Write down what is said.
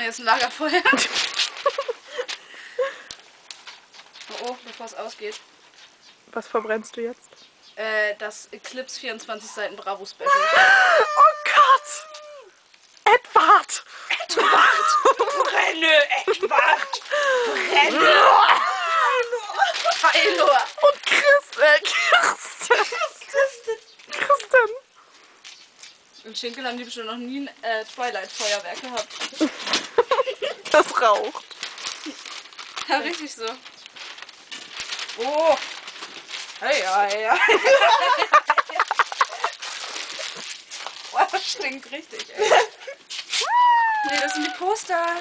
machen jetzt ein Lagerfeuer. Oh, bevor es ausgeht. Was verbrennst du jetzt? Das Eclipse 24 Seiten Bravo Special. Oh Gott! Edward! Brenne, Edward! Brenne! Taylor! Und Kirsten! In Schinkel haben die bestimmt noch nie ein Twilight-Feuerwerk gehabt. Das raucht. Ja, richtig so. Oh! Hey, hey, hey. Boah, das stinkt richtig, ey. Nee, das sind die Poster.